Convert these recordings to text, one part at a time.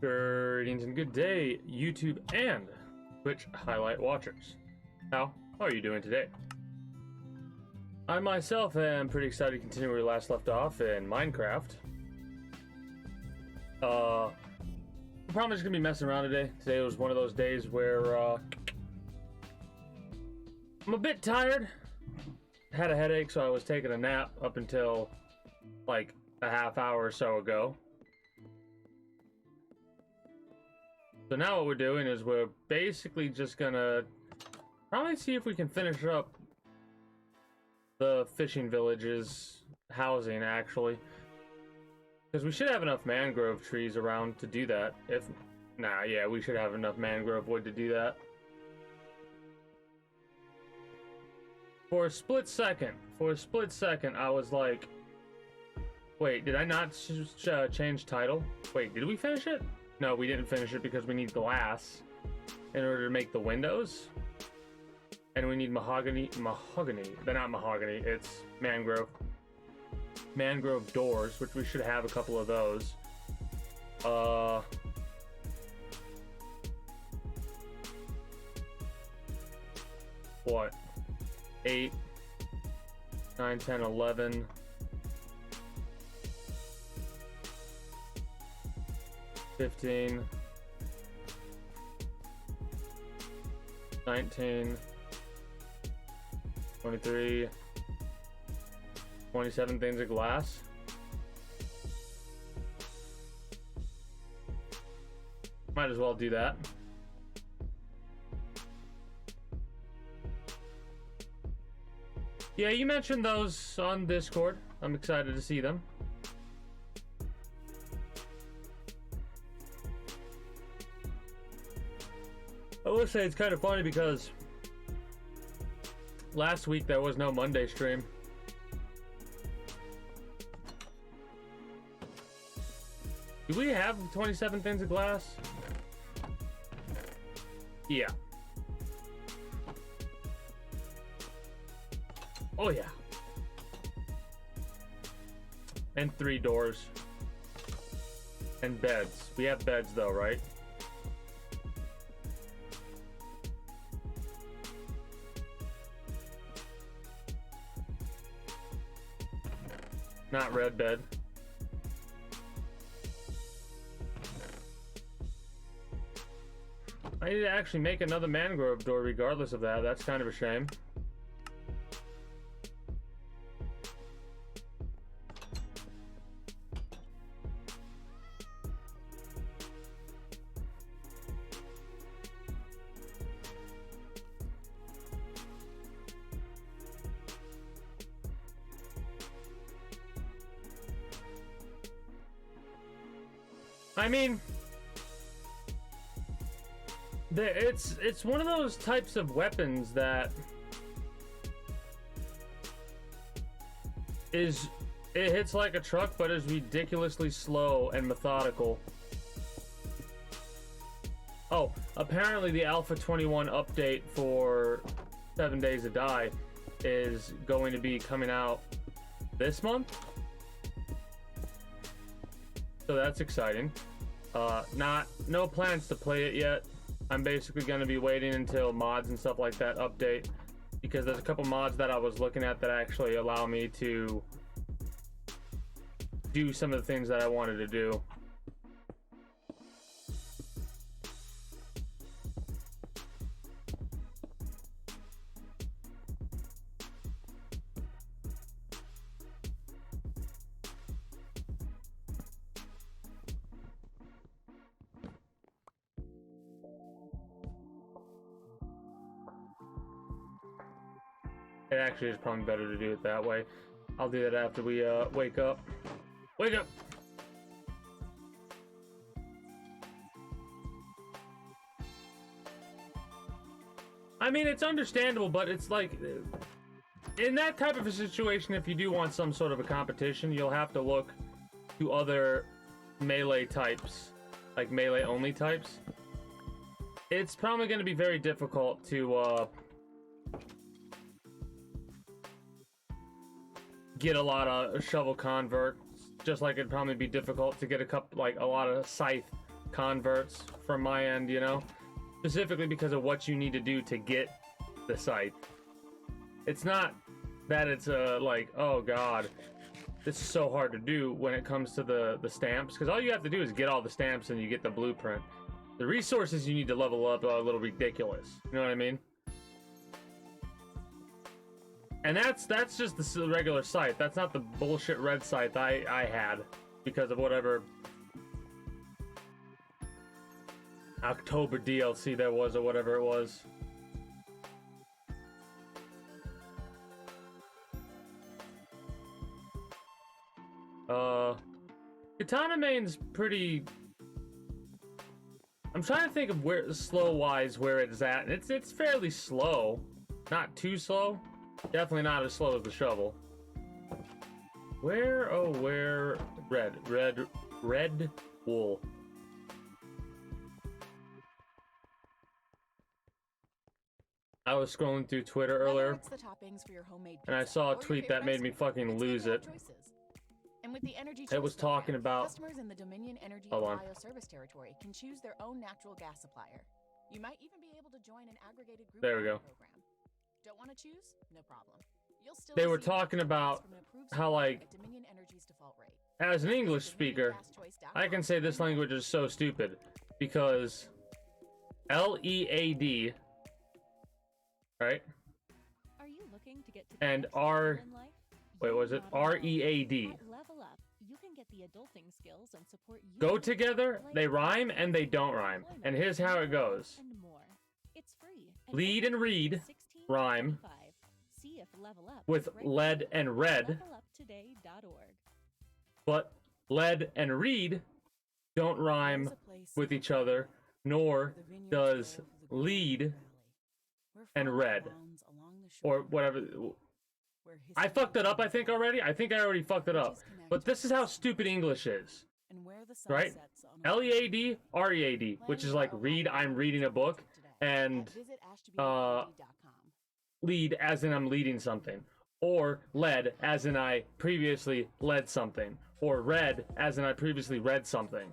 Greetings and good day, YouTube and Twitch highlight watchers. How are you doing today? I myself am pretty excited to continue where we last left off in Minecraft. I'm probably just gonna be messing around today. Today was one of those days where I'm a bit tired. Had a headache, so I was taking a nap up until like a half hour or so ago. So now what we're doing is we're basically just gonna probably see if we can finish up the fishing village's housing, actually. Because we should have enough mangrove trees around to do that. Yeah, we should have enough mangrove wood to do that. For a split second, I was like, wait, did I not change title? Wait, did we finish it? No, we didn't finish it because we need glass in order to make the windows. And we need mahogany. They're not mahogany, it's mangrove. Mangrove doors, which we should have a couple of those. What? 8, 9, 10, 11. 15, 19, 23, 27 things of glass. Might as well do that. Yeah, you mentioned those on Discord. I'm excited to see them. I will say it's kind of funny because last week there was no Monday stream. Do we have 27 things of glass? Yeah. Oh yeah. And 3 doors. And beds. We have beds though, right? Not red bed. I need to actually make another mangrove door regardless of that. That's kind of a shame. I mean, it's one of those types of weapons that it hits like a truck, but is ridiculously slow and methodical. Oh, apparently the Alpha 21 update for 7 Days to Die is going to be coming out this month. So that's exciting. No plans to play it yet. I'm basically going to be waiting until mods and stuff like that update, because there's a couple mods that I was looking at that actually allow me to do some of the things that I wanted to do. It actually is probably better to do it that way. I'll do that after we wake up. Wake up! I mean, it's understandable, but it's like, in that type of a situation, if you do want some sort of a competition, you'll have to look to other melee types, like melee only types. It's probably going to be very difficult to get a lot of shovel converts, just like it'd probably be difficult to get a lot of scythe converts from my end, you know? Specifically because of what you need to do to get the site. It's not that it's like, oh god, this is so hard to do when it comes to the stamps, because all you have to do is get all the stamps and you get the blueprint. The resources you need to level up are a little ridiculous. You know what I mean? And that's just the regular site. That's not the bullshit red site I had because of whatever October DLC there was or whatever it was. Katana Main's pretty... I'm trying to think of where slow-wise where it's at, and it's fairly slow. Not too slow. Definitely not as slow as the shovel. Where? Oh, where? Red wool. I was scrolling through Twitter earlier, and I saw a tweet that made me fucking lose it. And with the energy It was talking about... customers in the Dominion Energy Hold on. Ohio service territory can choose their own natural gas supplier. You might even be able to join an aggregated group There we go. program. Don't want to choose? No problem. You'll still They were receive talking about from an approved how, supplier like, at Dominion Energy's default rate. as an English speaker, I can say this language is so stupid because LEAD, right? Are you looking to get to And the next level R... in life? Wait, was it You're not alone. READ? At Level Up, you can get the adulting skills and support you Go together, they rhyme and they don't rhyme. And here's how it goes. and more. It's free. Lead and read rhyme See if Level Up with is right lead for you. and red, leveluptoday.org. but lead and read don't rhyme with each other, nor does lead and red, or whatever. I fucked it up, I think, already. I think I already fucked it up. But this is how stupid English is, right? LEAD, READ, which is like read, I'm reading a book, and lead as in I'm leading something, or led as in I previously led something, or read as in I previously read something.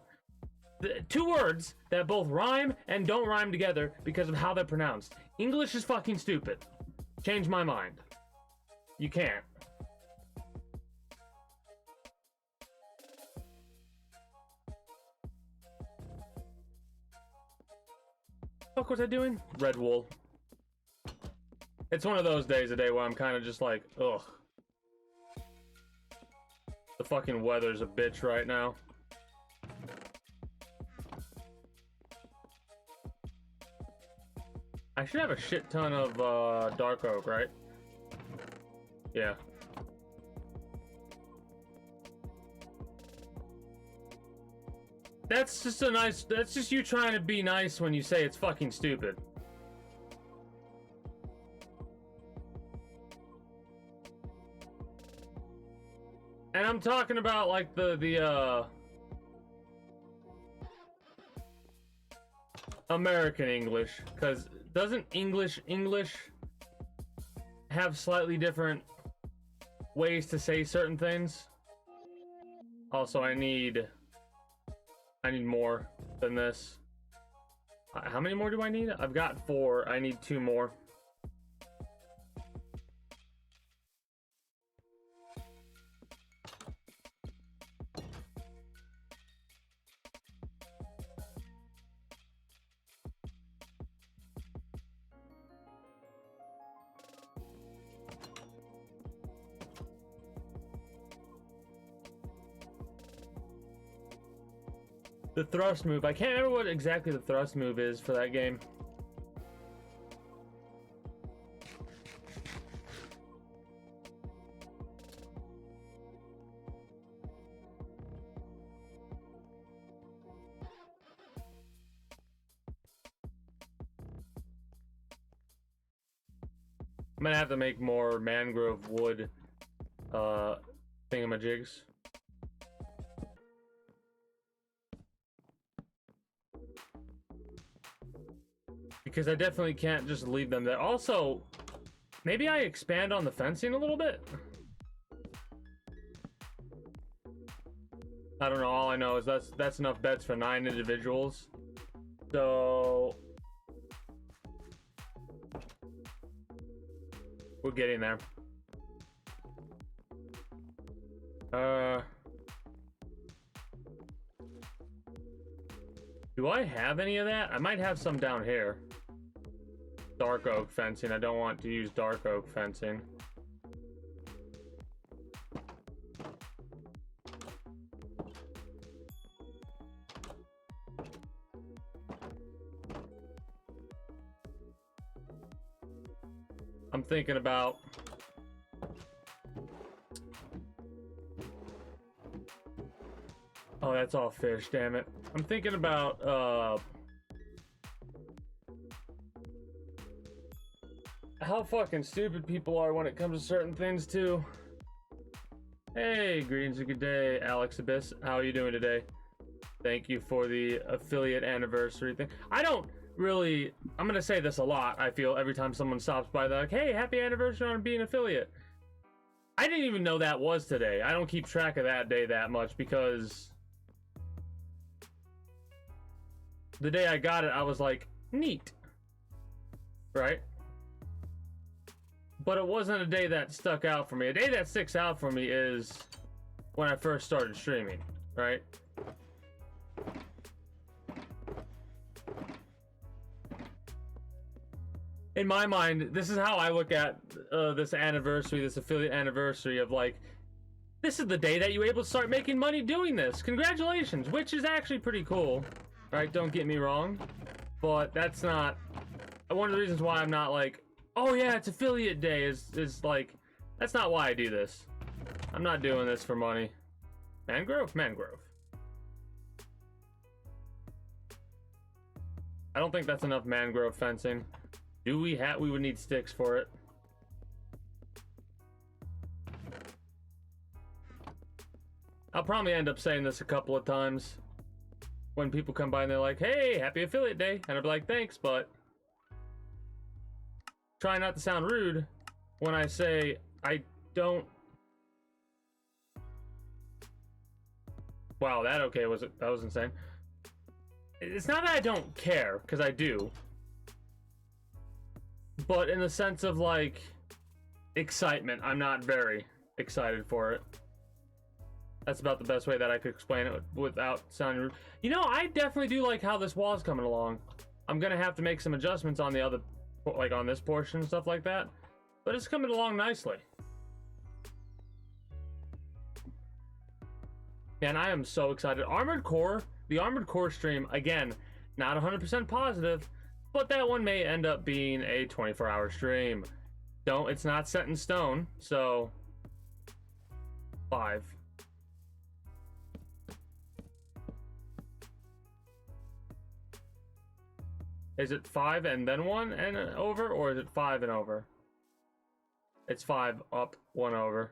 Two words that both rhyme and don't rhyme together because of how they're pronounced. English is fucking stupid. Change my mind. You can't. What was I doing? Red wool. It's one of those days a day where I'm kind of just like, ugh. The fucking weather's a bitch right now. I should have a shit ton of dark oak, right? Yeah. That's just a nice... That's just you trying to be nice when you say it's fucking stupid. And I'm talking about, like, the American English. Because doesn't English have slightly different ways to say certain things? Also, I need more than this. How many more do I need? I've got 4. I need 2 more. The thrust move. I can't remember what exactly the thrust move is for that game. I'm gonna have to make more mangrove wood thingamajigs. Because I definitely can't just leave them there. Also, maybe I expand on the fencing a little bit? I I don't know. All I know is that's enough beds for 9 individuals. So we're getting there. Do I have any of that? I might have some down here. Dark oak fencing. I don't want to use dark oak fencing. I'm thinking about oh, that's all fish, damn it. I'm thinking about how fucking stupid people are when it comes to certain things too. Hey, greetings and good day, Alex Abyss. How are you doing today? Thank you for the affiliate anniversary thing. I don't really, I'm gonna say this a lot, I feel, every time someone stops by, they're like, hey, happy anniversary on being affiliate. I didn't even know that was today. I don't keep track of that day that much because the day I got it, I was like, neat. Right? But it wasn't a day that stuck out for me. A day that sticks out for me is when I first started streaming, right? In my mind, this is how I look at this anniversary, this affiliate anniversary of like, this is the day that you were able to start making money doing this. Congratulations, which is actually pretty cool, right? Don't get me wrong, but that's not one of the reasons why I'm not like, oh yeah, it's affiliate day is like, that's not why I do this. I'm not doing this for money. Mangrove? Mangrove. I don't think that's enough mangrove fencing. Do we have? We would need sticks for it. I'll probably end up saying this a couple of times when people come by and they're like, hey, happy affiliate day. And I'll be like, thanks, but try not to sound rude when I say I don't. Wow, that was insane. It's not that I don't care, because I do. But in the sense of like excitement, I'm not very excited for it. That's about the best way that I could explain it without sounding rude. You know, I definitely do like how this wall is coming along. I'm gonna have to make some adjustments on the other, like on this portion and stuff like that. But it's coming along nicely. And I am so excited. Armored Core, the Armored Core stream, again, not 100% positive, but that one may end up being a 24-hour stream. It's not set in stone, so 5. Is it 5 and then 1 and over, or is it 5 and over? It's 5 up, 1 over.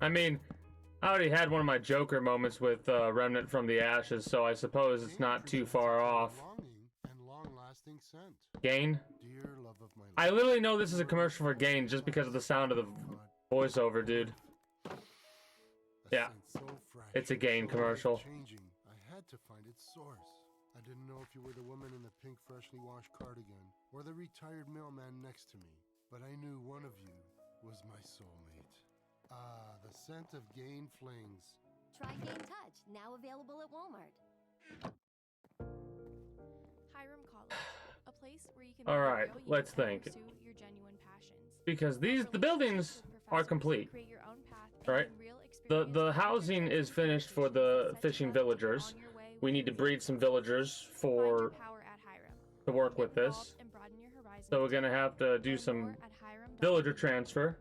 I mean, I already had one of my Joker moments with Remnant from the Ashes, so I suppose it's not too far off. Gain? I literally know this is a commercial for Gain just because of the sound of the voiceover, dude. Yeah, it's a Gain commercial. I had to find its source. I didn't know if you were the woman in the pink freshly washed cardigan or the retired mailman next to me, but I knew one of you was my soulmate. Ah, the scent of Gain Flings. Try Gain Touch, now available at Walmart. Hiram College, a place where you can All right, be real let's you and think. pursue your genuine passions. Because the buildings are complete, Create your own path and right? gain real The housing is finished for the fishing villagers. We need to breed some villagers for to work with this. So we're gonna have to do some villager transfer.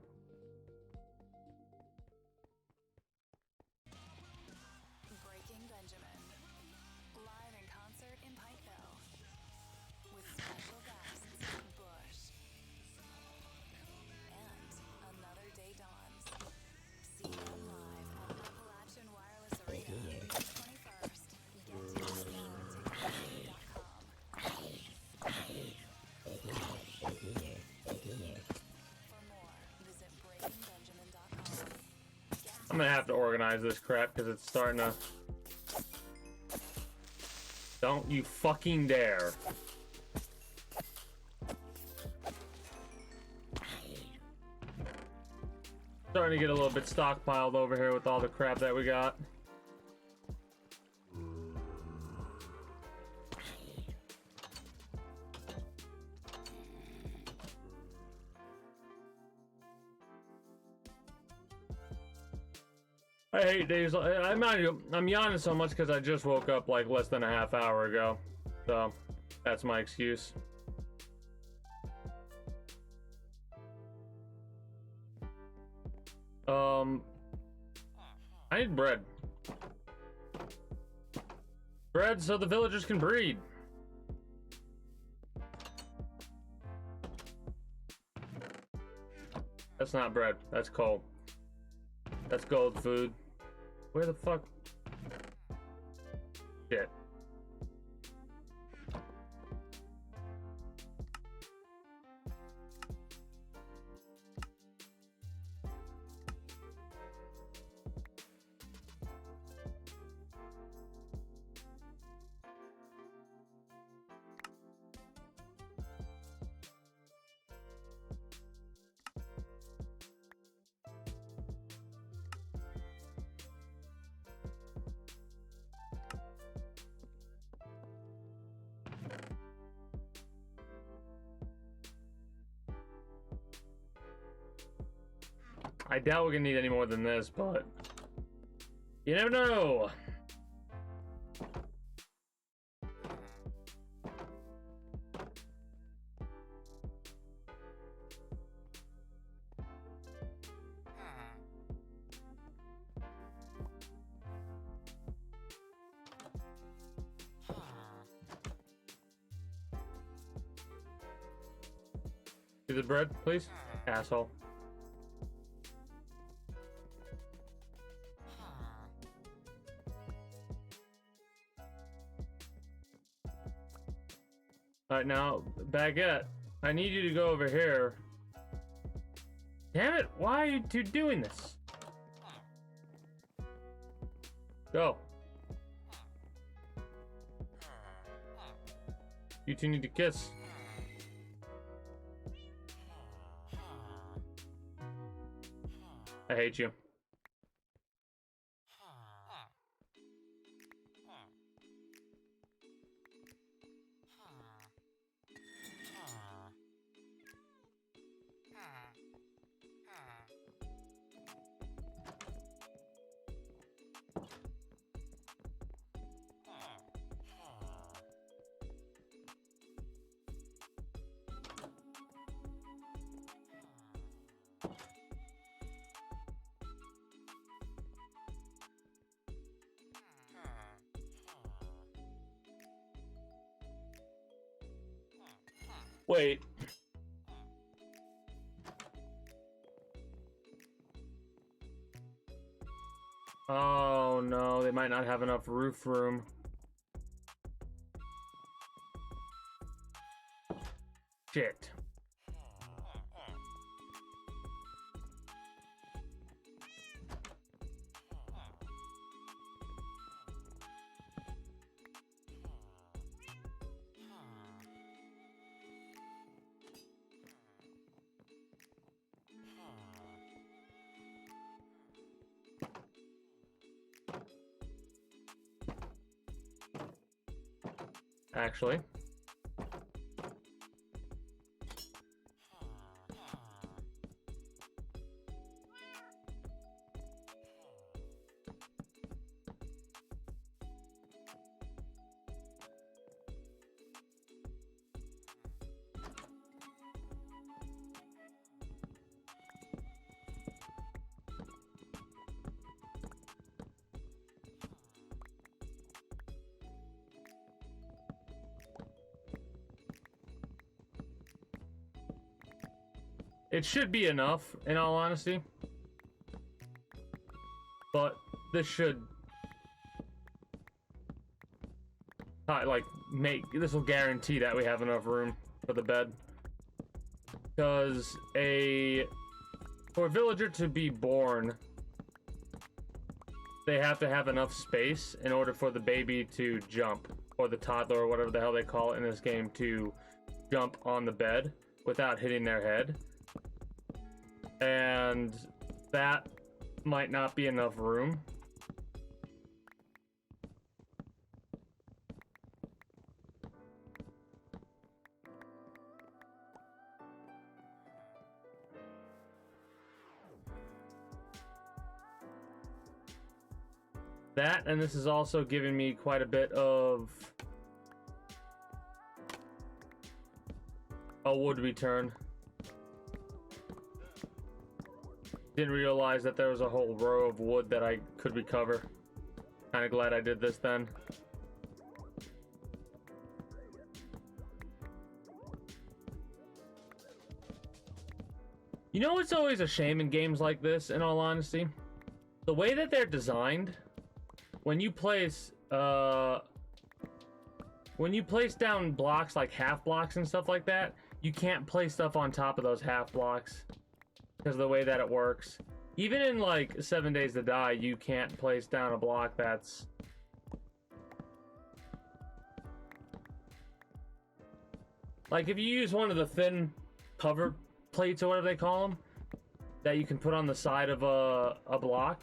Breaking Benjamin. Live in concert in I'm gonna have to organize this crap because it's starting to. Don't you fucking dare. Starting to get a little bit stockpiled over here with all the crap that we got. I hate days. I'm yawning so much because I just woke up like less than a half hour ago. So that's my excuse. I need bread. Bread so the villagers can breed. That's not bread. That's coal. That's gold food. Where the fuck? Shit. I doubt we're gonna need any more than this, but you never know. Do the bread, please, asshole. Alright, now, Baguette, I need you to go over here. Damn it, why are you two doing this? Go. You two need to kiss. I hate you. Wait. Oh no, they might not have enough roof room. Shit. Actually. It should be enough, in all honesty. But this should this will guarantee that we have enough room for the bed. Because for a villager to be born, they have to have enough space in order for the baby to jump, or the toddler, or whatever the hell they call it in this game, to jump on the bed without hitting their head. And that might not be enough room. That, and this is also giving me quite a bit of a wood return. Didn't realize that there was a whole row of wood that I could recover. Kinda glad I did this then. You know what's always a shame in games like this, in all honesty? The way that they're designed, when you place down blocks like half blocks and stuff like that, you can't place stuff on top of those half blocks because of the way that it works. Even in like 7 Days to Die, you can't place down a block that's like, if you use one of the thin cover plates or whatever they call them that you can put on the side of a block,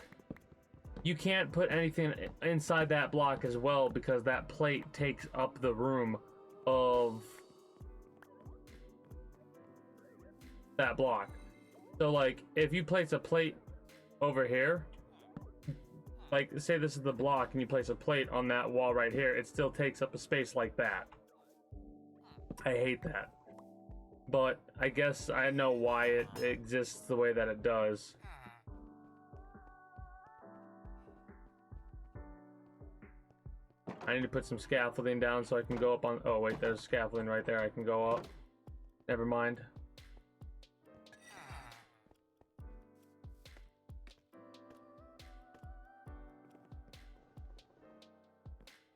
you can't put anything inside that block as well because that plate takes up the room of that block. So like, if you place a plate over here, like say this is the block and you place a plate on that wall right here, it still takes up a space like that. I hate that. But I guess I know why it exists the way that it does. I need to put some scaffolding down so I can go up on... Oh, wait, there's scaffolding right there. I can go up. Never mind.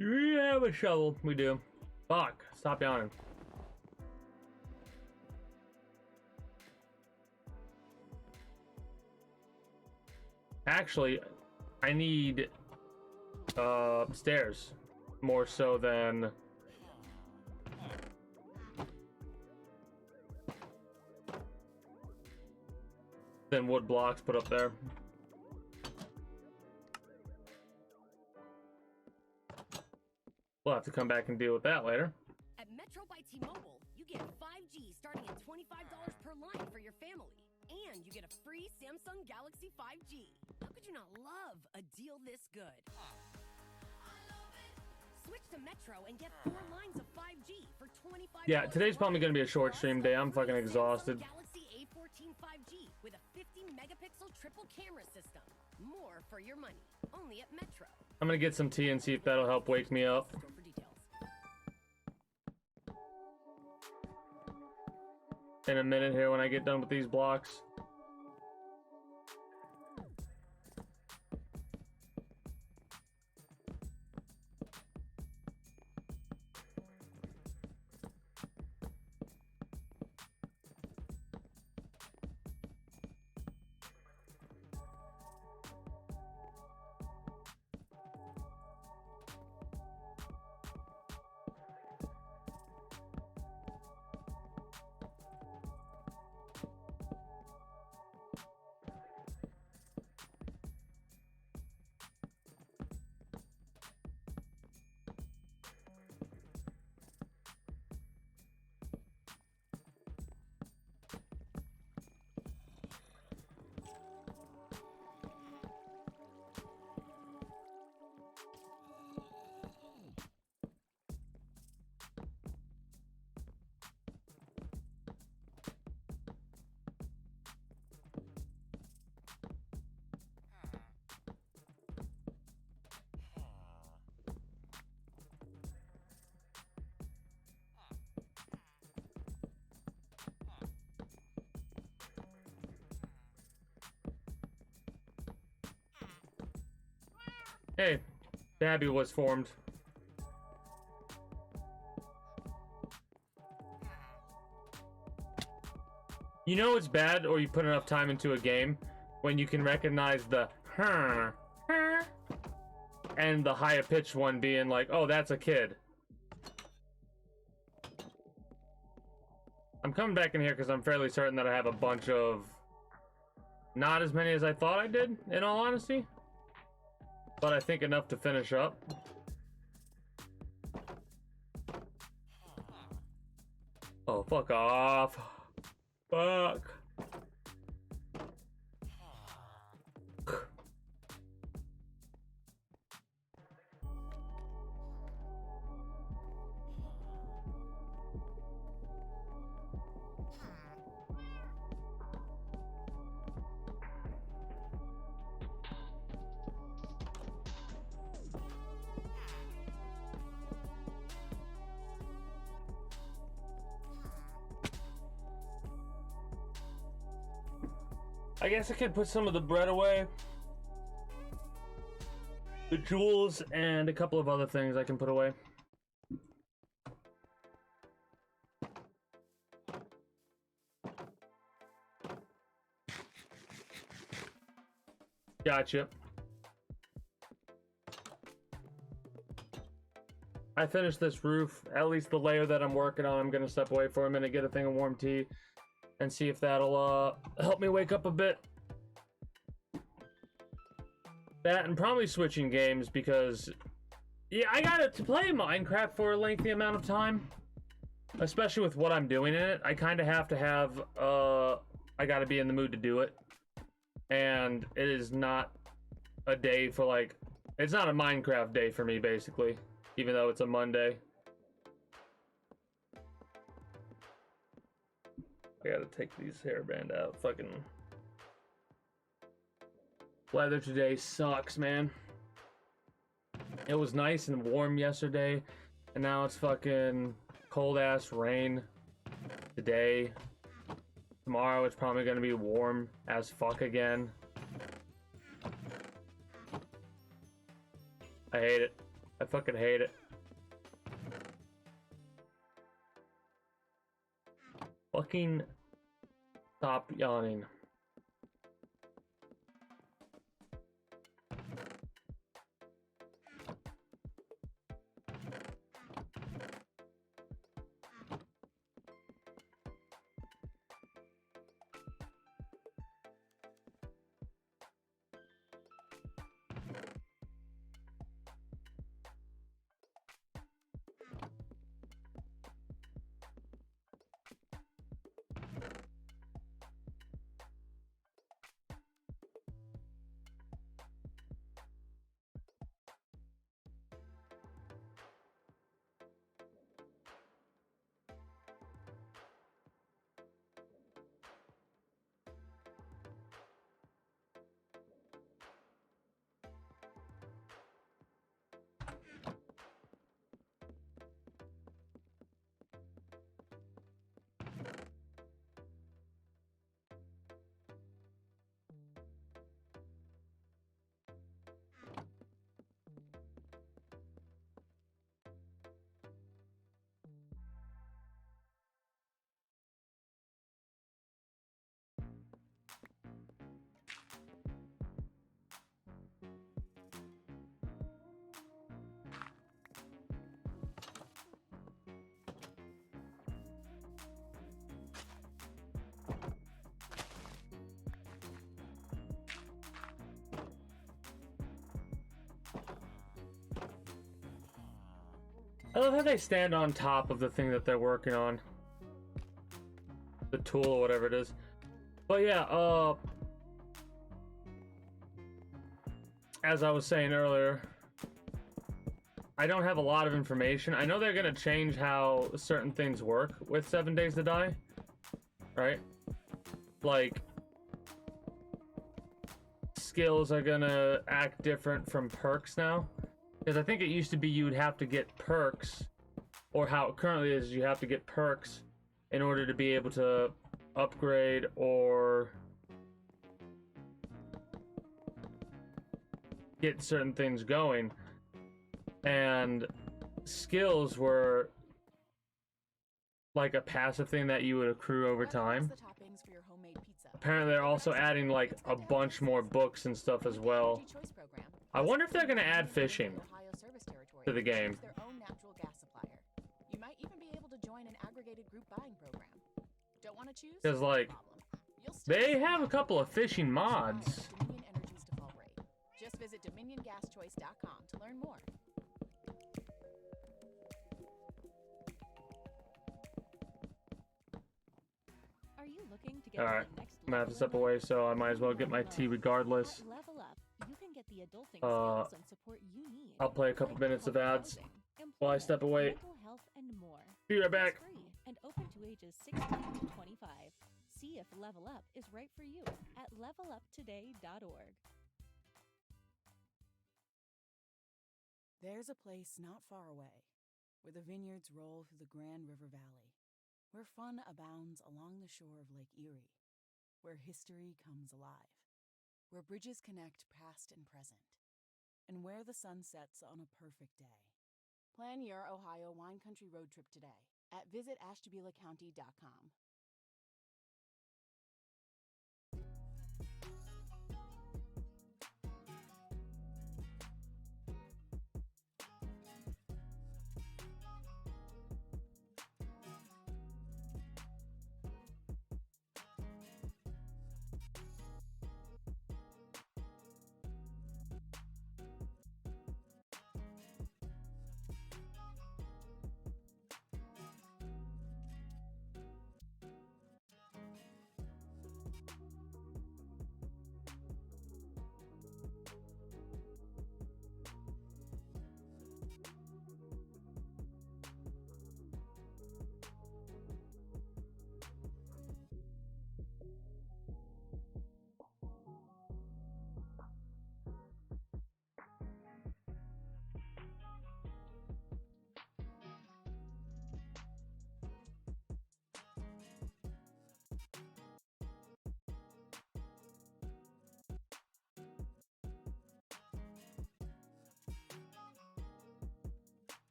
Do we have a shovel? We do. Fuck. Stop yawning. Actually, I need stairs. More so than wood blocks put up there. We'll have to come back and deal with that later. At Metro by T-Mobile, you get 5G starting at $25 per line for your family. And you get a free Samsung Galaxy 5G. How could you not love a deal this good? Switch to Metro and get 4 lines of 5G for $25. Yeah, today's probably going to be a short stream day. I'm fucking exhausted. Galaxy A14 5G with a 50-megapixel triple camera system. More for your money. Only at Metro. I'm going to get some tea and see if that'll help wake me up. Store for details. In a minute here when I get done with these blocks. Hey, Babby was formed. You know it's bad, or you put enough time into a game, when you can recognize the and the higher pitched one being like, oh, that's a kid. I'm coming back in here because I'm fairly certain that I have a bunch of, not as many as I thought I did, in all honesty, but I think enough to finish up. Oh, fuck off. Fuck. I guess I could put some of the bread away. The jewels and a couple of other things I can put away. Gotcha. I finished this roof, at least the layer that I'm working on. I'm gonna step away for a minute, get a thing of warm tea, and see if that'll help me wake up a bit. That and probably switching games because, yeah, I got to play Minecraft for a lengthy amount of time, especially with what I'm doing in it. I kind of have to have, I got to be in the mood to do it. And it is not a day for like, it's not a Minecraft day for me basically, even though it's a Monday. I gotta take these hairband out. Fucking weather today sucks, man. It was nice and warm yesterday, and now it's fucking cold ass rain today. Tomorrow it's probably gonna be warm as fuck again. I hate it. I fucking hate it. Fucking stop yawning. I love how they stand on top of the thing that they're working on. The tool or whatever it is. But yeah, as I was saying earlier, I don't have a lot of information. I know they're gonna change how certain things work with 7 Days to Die, right? Like, skills are gonna act different from perks now. Because I think it used to be you would have to get perks, or how it currently is, you have to get perks in order to be able to upgrade or get certain things going. And skills were like a passive thing that you would accrue over time. The toppings for your homemade pizza. Apparently they're also adding like a bunch more books and stuff as well. Choice program. I wonder if they're gonna add fishing Ohio service territory to the game. choose their own natural gas supplier. You might even be able to join an aggregated group buying program. Don't want to choose? 'Cause, No like, problem. You'll still They receive have a couple of fishing Buy mods. at Dominion Energy's default rate. Just visit dominiongaschoice.com to learn more. Are you looking to get All to right, the next I'm gonna have to level step in away, life? so I might as well get my tea regardless. At Level Up, you can get the adulting Uh, skills and support you need. I'll play a couple like minutes of healthy ads housing, while I employment, step away. mental health, and more. Be right It's back. free and open to ages 16 to 25. See if Level Up is right for you at leveluptoday.org. There's a place not far away where the vineyards roll through the Grand River Valley, where fun abounds along the shore of Lake Erie, where history comes alive, where bridges connect past and present, and where the sun sets on a perfect day. Plan your Ohio wine country road trip today at visitashtabulacounty.com.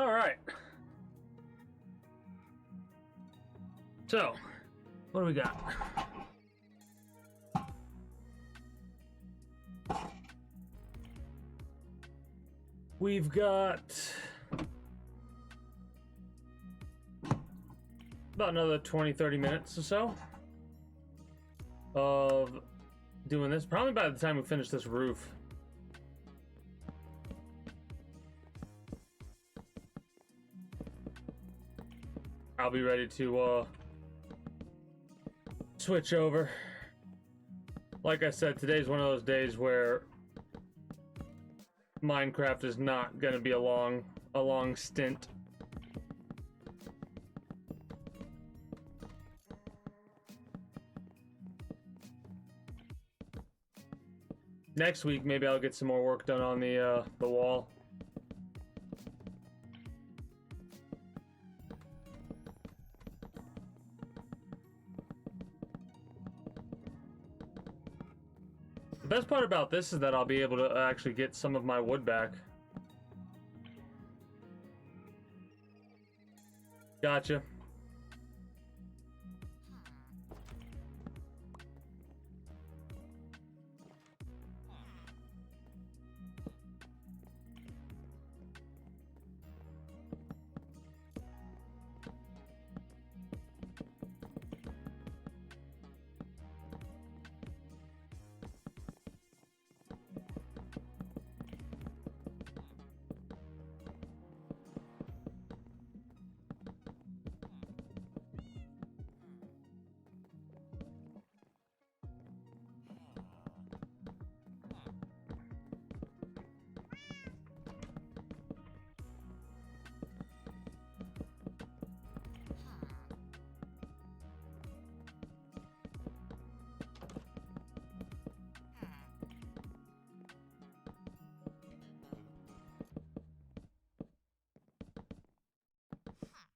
All right. So, what do we got? We've got about another 20-30 minutes or so of doing this. Probably by the time we finish this roof. I'll be ready to switch over. Like I said, today's one of those days where Minecraft is not going to be a long stint. Next week, maybe I'll get some more work done on the wall. The best part about this is that I'll be able to actually get some of my wood back. Gotcha.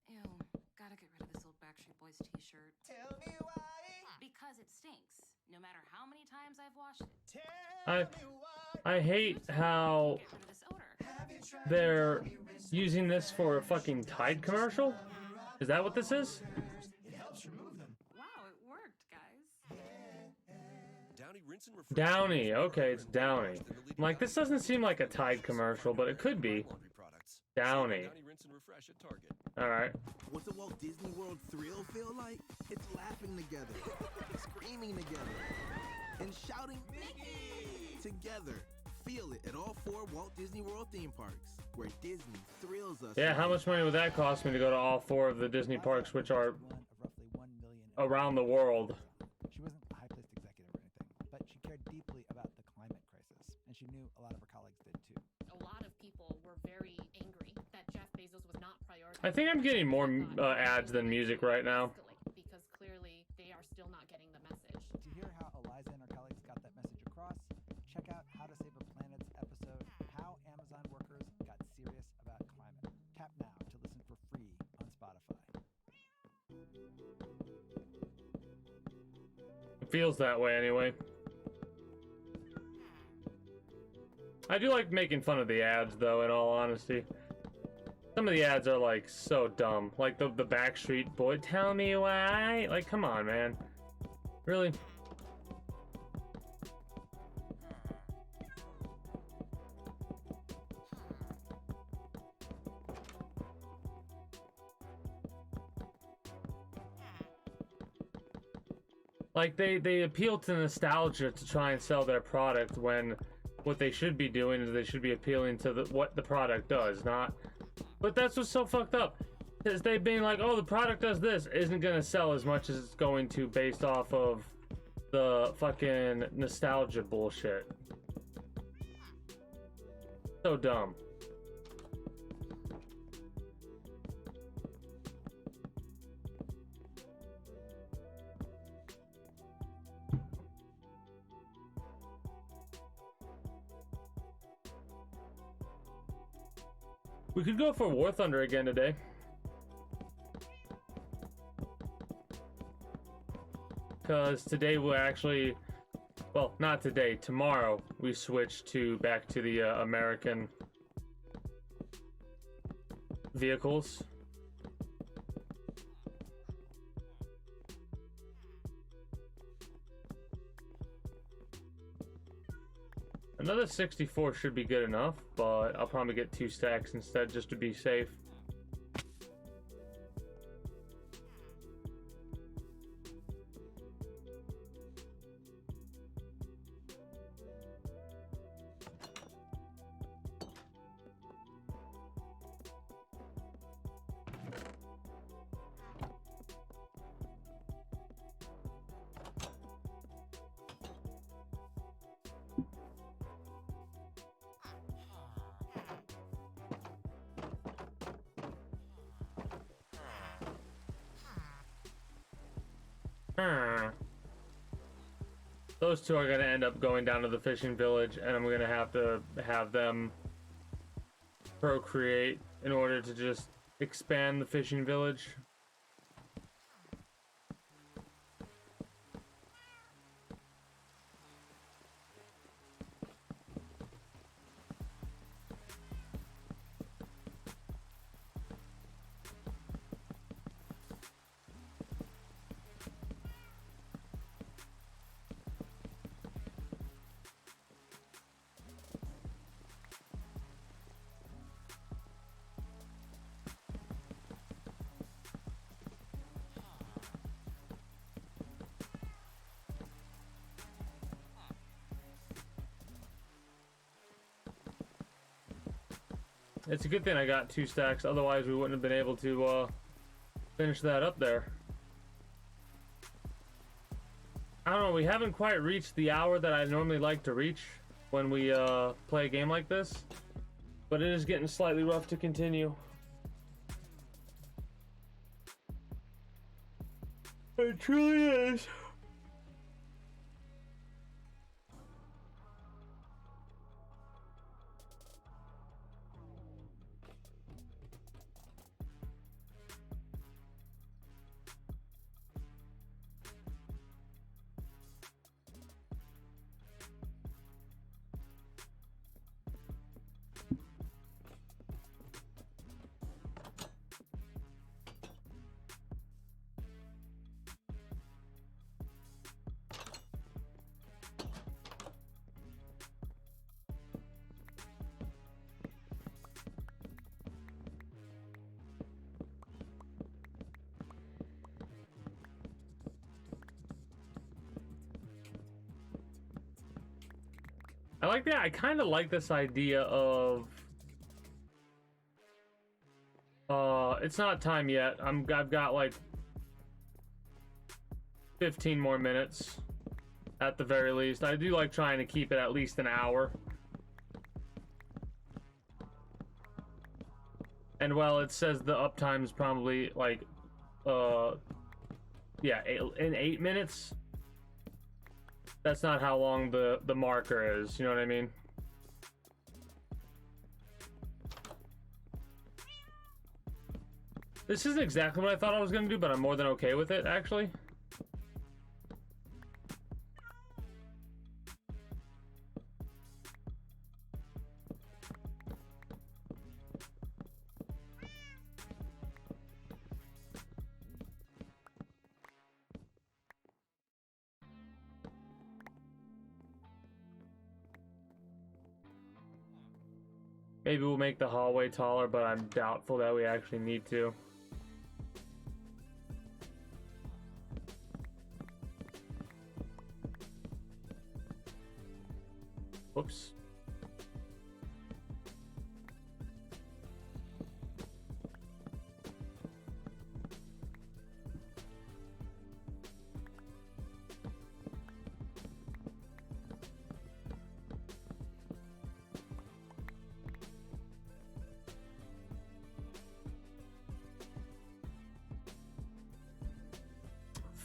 Ew, gotta get rid of this old Backstreet Boys t-shirt. Tell me why. Because it stinks, no matter how many times I've washed it. I hate how Get rid of this odor. they're using this for a fucking Tide commercial. Is that what this is? Wow, it worked, guys. Downy rinse and refresh. Downy. Okay, it's Downy. I'm like, this doesn't seem like a Tide commercial, but it could be. Laundry products. Downy. Downy rinse and refresh at Target. All right. What's a Walt Disney World thrill feel like? It's laughing together, screaming together, and shouting Mickey together. Feel it at all 4 Walt Disney World theme parks, where Disney thrills us. Yeah, how much money would that cost me to go to all 4 of the Disney parks, which are One of roughly 1 million around the world? She wasn't a high-placed executive or anything, but she cared deeply about the climate crisis, and she knew a lot of her colleagues did too. A lot of people were very angry that Jeff Bezos was not prioritizing. I think I'm getting more ads than music right now. Because clearly they are still not getting the message. To hear how Eliza and her colleagues got that message across, check out How to Save a Planet's episode, How Amazon Workers Got Serious About Climate. Tap now to listen for free on Spotify. It feels that way anyway. I do like making fun of the ads, though, in all honesty. Some of the ads are, like, so dumb. Like, the Backstreet Boy, tell me why? Like, come on, man. Really? Like, they appeal to nostalgia to try and sell their product when what they should be doing is they should be appealing to what the product does, not... But that's what's so fucked up. Is they being like, oh, the product does this, isn't gonna sell as much as it's going to based off of the fucking nostalgia bullshit. So dumb. We could go for War Thunder again today. Because today we'll actually... Well, not today. Tomorrow we switch back to the American vehicles. Another 64 should be good enough, but I'll probably get 2 stacks instead just to be safe. Those two are going to end up going down to the fishing village, and I'm going to have them procreate in order to just expand the fishing village. It's a good thing I got 2 stacks, otherwise we wouldn't have been able to finish that up there. I don't know, we haven't quite reached the hour that I normally like to reach when we play a game like this, but it is getting slightly rough to continue. It truly is. I like that. I kind of like this idea of it's not time yet. I've got like 15 more minutes at the very least. I do like trying to keep it at least an hour. And well, it says the uptime is probably like yeah, in 8 minutes. That's not how long the marker is, you know what I mean? This isn't exactly what I thought I was gonna do, but I'm more than okay with it, actually. Maybe we'll make the hallway taller, but I'm doubtful that we actually need to. Whoops.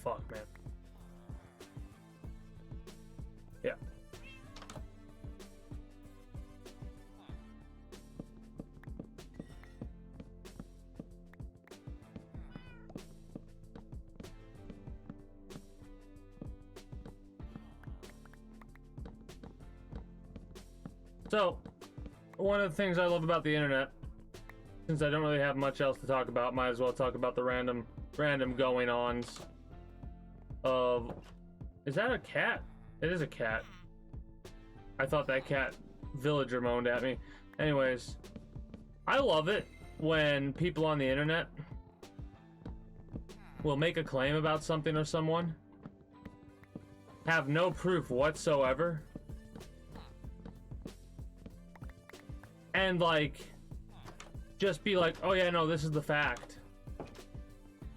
Fuck, man. Yeah. So, one of the things I love about the internet since I don't really have much else to talk about, might as well talk about the random going-ons of... Is that a cat? It is a cat. I thought that cat villager moaned at me. Anyways, I love it when people on the internet will make a claim about something or someone, have no proof whatsoever, and like just be like, oh yeah, no, this is the fact.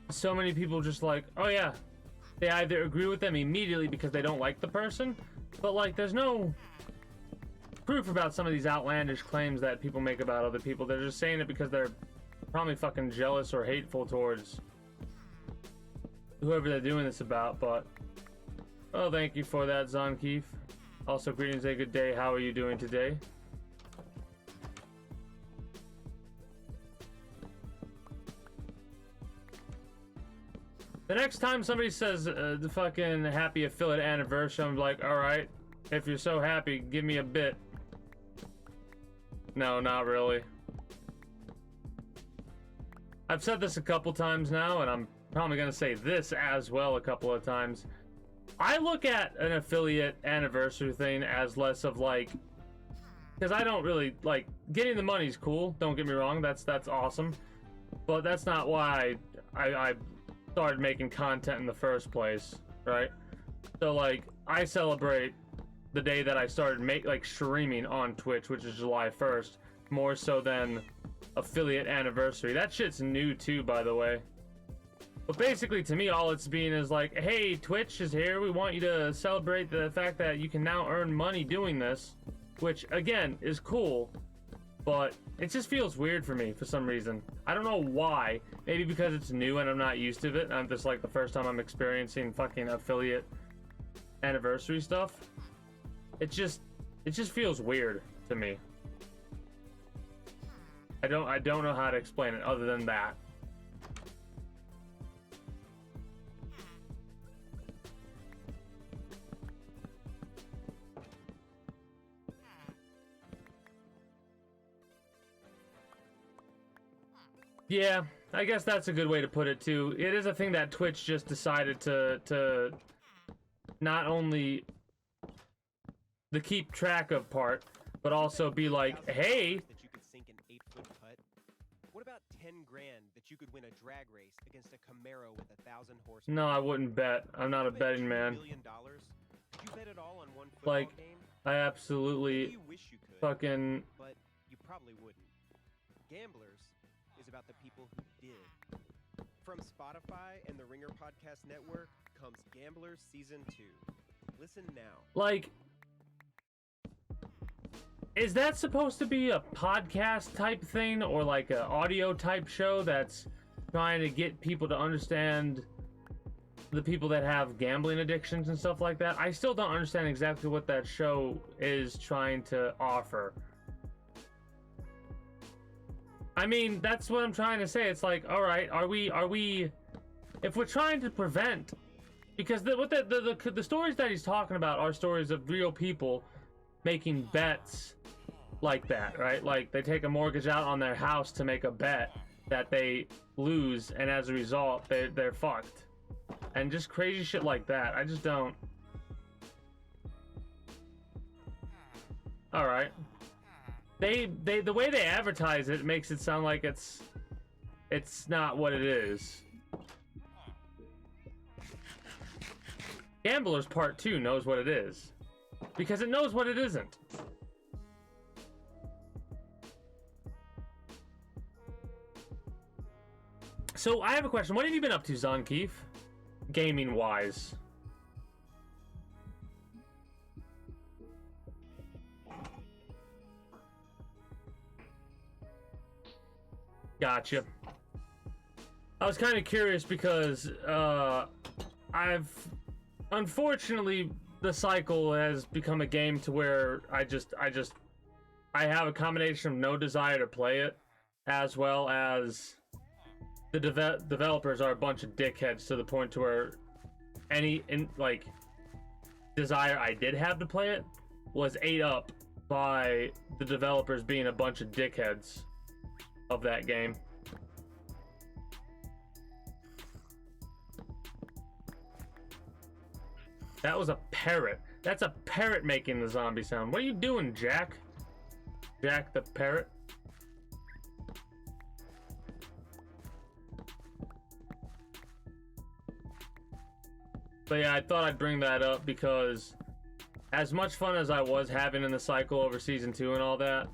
So many people just like, oh yeah, they either agree with them immediately because they don't like the person, but like there's no proof about some of these outlandish claims that people make about other people. They're just saying it because they're probably fucking jealous or hateful towards whoever they're doing this about. But oh, thank you for that, Zonkeef. Also, greetings, a good day. How are you doing today? The next time somebody says the fucking happy affiliate anniversary, I'm like, all right, if you're so happy, give me a bit. No, not really. I've said this a couple times now, and I'm probably gonna say this as well a couple of times. I look at an affiliate anniversary thing as less of like, because I don't really like getting the money's cool. Don't get me wrong, that's awesome, but that's not why I started making content in the first place, right? So like, I celebrate the day that I started streaming on Twitch, which is July 1st, more so than affiliate anniversary. That shit's new too, by the way. But basically, to me, all it's being is like, hey, Twitch is here. We want you to celebrate the fact that you can now earn money doing this, which again is cool, but it just feels weird for me for some reason. I don't know why. Maybe because it's new and I'm not used to it. I'm just like the first time I'm experiencing fucking affiliate anniversary stuff. It just feels weird to me. I don't know how to explain it other than that. Yeah, I guess that's a good way to put it too. It is a thing that Twitch just decided to not only the keep track of part, but also be like, hey, that you could sink an 8-foot putt. What about 10 grand that you could win a drag race against a Camaro with 1,000 horses? no, I wouldn't bet. I'm not a betting man. $2 million? Could you bet it all on one football Like, game? I absolutely You wish you could, fucking but you probably wouldn't. Gamblers is about the people who did. From Spotify and the Ringer Podcast Network comes Gamblers Season 2. Listen now. like, is that supposed to be a podcast type thing or like an audio type show that's trying to get people to understand the people that have gambling addictions and stuff like that? I still don't understand exactly what that show is trying to offer. I mean, that's what I'm trying to say. It's like, all right, are we if we're trying to prevent, because the stories that he's talking about are stories of real people making bets like that, right? Like they take a mortgage out on their house to make a bet that they lose, and as a result, they're fucked, and just crazy shit like that. I just don't. All right. The way they advertise it makes it sound like it's not what it is. Gamblers Part 2 knows what it is, because it knows what it isn't. So I have a question. What have you been up to, Zonkeef? Gaming wise. Gotcha. I was kind of curious because unfortunately the cycle has become a game to where I have a combination of no desire to play it, as well as the developers are a bunch of dickheads to the point to where any desire I did have to play it was ate up by the developers being a bunch of dickheads. of that game. That was a parrot. That's a parrot making the zombie sound. What are you doing, Jack? Jack the parrot. But yeah, I thought I'd bring that up because as much fun as I was having in the cycle over season 2 and all that,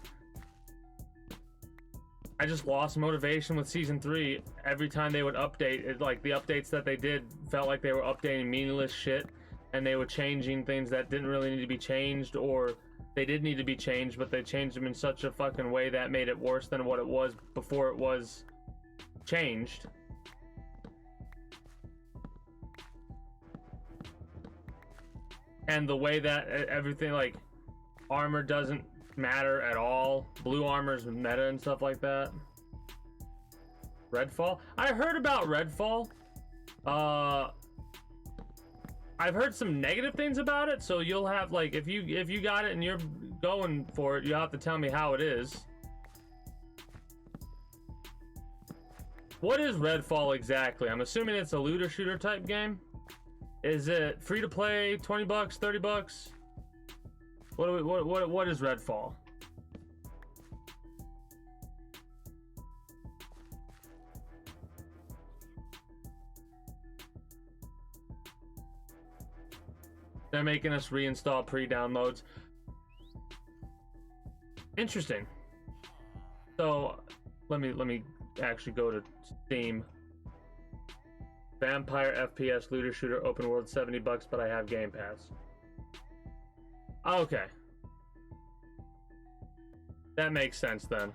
I just lost motivation with season 3. Every time they would update it, like the updates that they did felt like they were updating meaningless shit, and they were changing things that didn't really need to be changed, or they did need to be changed, but they changed them in such a fucking way that made it worse than what it was before it was changed. And the way that everything, like, armor doesn't matter at all. Blue armor's meta and stuff like that. Redfall? I heard about Redfall. I've heard some negative things about it, so you'll have, like, if you got it and you're going for it, you'll have to tell me how it is. What is Redfall exactly? I'm assuming it's a looter shooter type game. Is it free to play? 20 bucks, 30 bucks? What is Redfall? They're making us reinstall pre-downloads. Interesting. So let me actually go to Steam. Vampire FPS looter shooter open world, 70 bucks, but I have Game Pass. Okay. That makes sense then.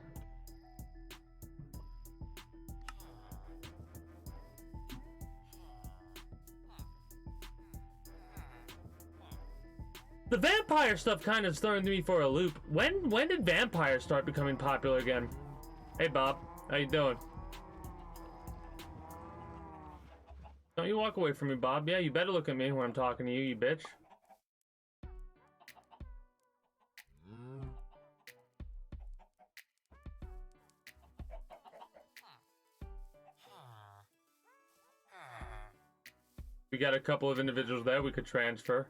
The vampire stuff kind of throwing me for a loop. When did vampires start becoming popular again? Hey Bob, how you doing? Don't you walk away from me, Bob. Yeah, you better look at me when I'm talking to you, you bitch. We got a couple of individuals there we could transfer.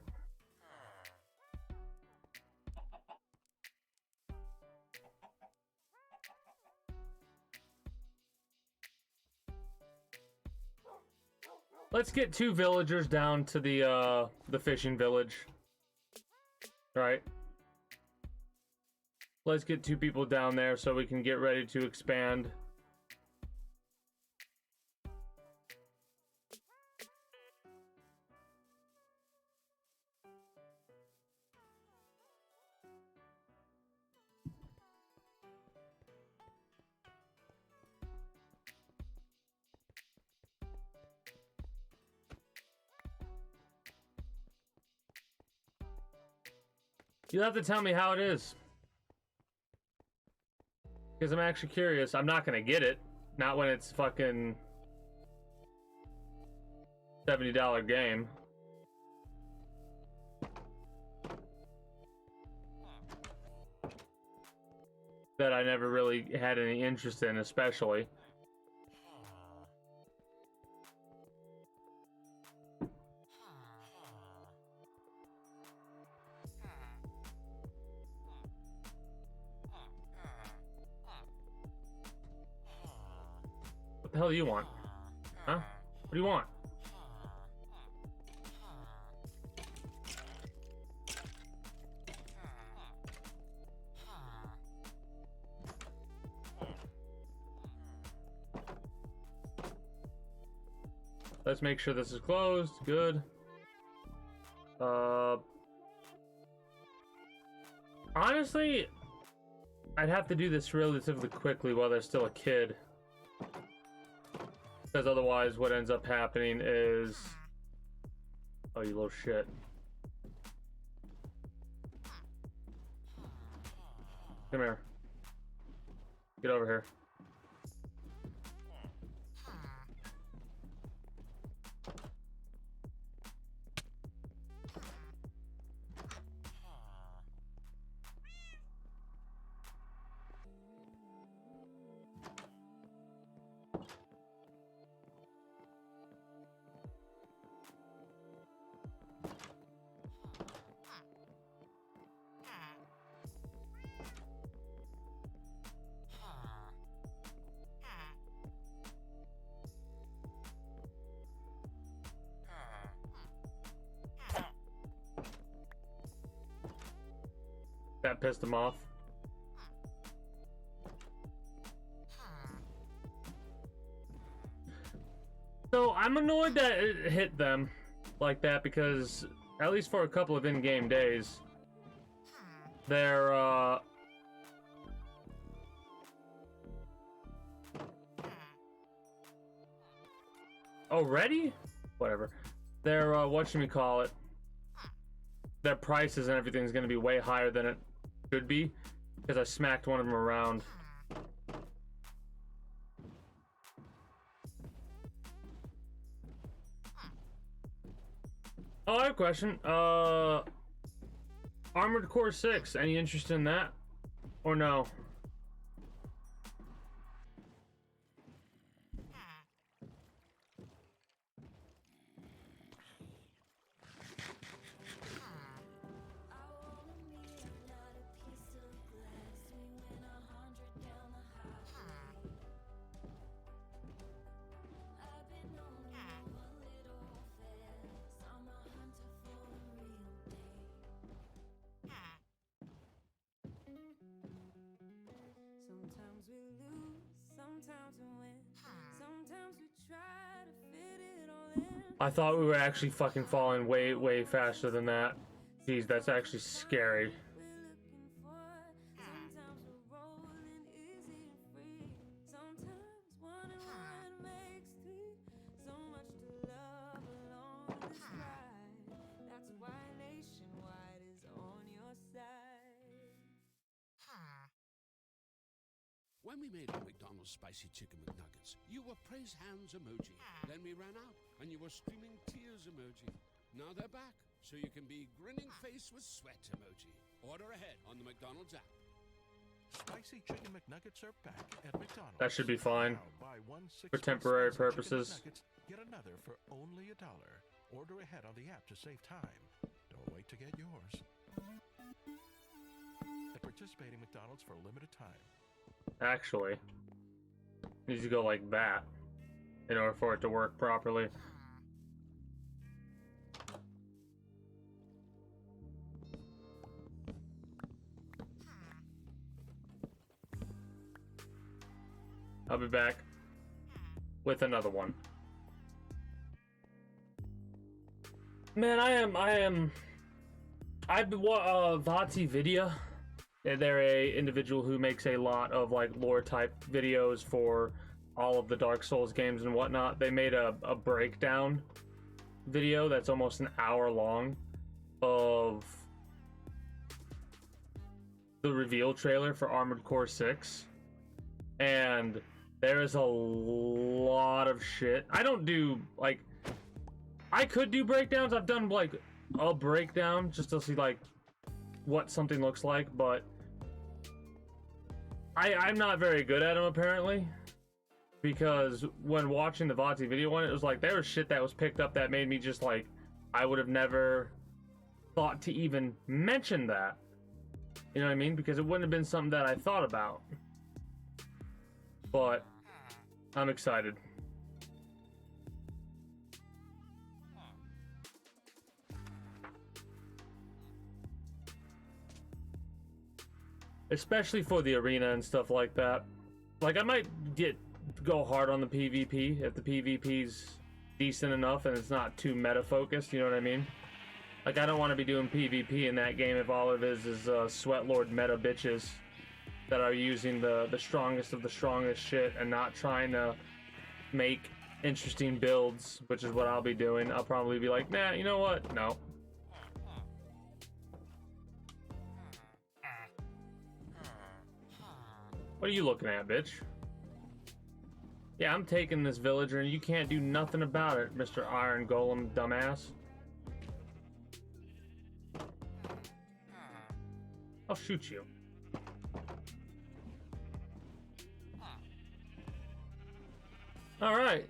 Let's get 2 villagers down to the fishing village. Right. Let's get 2 people down there so we can get ready to expand. You'll have to tell me how it is. Because I'm actually curious. I'm not going to get it. Not when it's fucking $70 game. That I never really had any interest in, especially. What the hell do you want? Huh? What do you want? Let's make sure this is closed. Good. Honestly, I'd have to do this relatively quickly while they're still a kid. Because otherwise what ends up happening is... Oh, you little shit. Come here. Get over here. that pissed him off. So I'm annoyed that it hit them like that because at least for a couple of in-game days, they're already? Whatever. Their whatchamacallit, their prices and everything's gonna be way higher than it should be because I smacked one of them around. Oh, I have a question. Armored Core 6, any interest in that? Or no? Sometimes we lose, sometimes we win, sometimes we try to fit it all in. I thought we were actually fucking falling way, way faster than that. Jeez, that's actually scary. Sometimes we're rolling easy and free, sometimes 1 and 1 makes 3. So much to love along this ride. That's why Nationwide is on your side. When we made our McDonald's Spicy Chicken McNuggets, you were praise hands emoji. Then we ran out, and you were screaming tears emoji. Now they're back, so you can be grinning face with sweat emoji. Order ahead on the McDonald's app. Spicy Chicken McNuggets are back at McDonald's. That should be fine. Now, buy one For 6-piece temporary Spicy Chicken purposes. McNuggets, get another for only $1. Order ahead on the app to save time. Don't wait to get yours. At participating McDonald's for a limited time. Actually, needs to go like that in order for it to work properly. I'll be back with another one. Man, I've been Vati Vidya. They're a individual who makes a lot of like lore type videos for all of the Dark Souls games and whatnot. They made a breakdown video that's almost an hour long of the reveal trailer for Armored Core 6. And there is a lot of shit. I don't do like, I could do breakdowns. I've done like a breakdown just to see like what something looks like, but I'm not very good at them apparently, because when watching the Vati video one, it was like there was shit that was picked up that made me just like, I would have never thought to even mention that, you know what I mean, because it wouldn't have been something that I thought about. But I'm excited. Especially for the arena and stuff like that. Like, I might go hard on the PvP if the PvP's decent enough and it's not too meta focused, you know what I mean? Like, I don't want to be doing PvP in that game if all it is Sweatlord meta bitches that are using the strongest of the strongest shit and not trying to make interesting builds, which is what I'll be doing. I'll probably be like, nah, you know what? No. What are you looking at, bitch? Yeah, I'm taking this villager and you can't do nothing about it, Mr. Iron Golem dumbass. I'll shoot you. All right.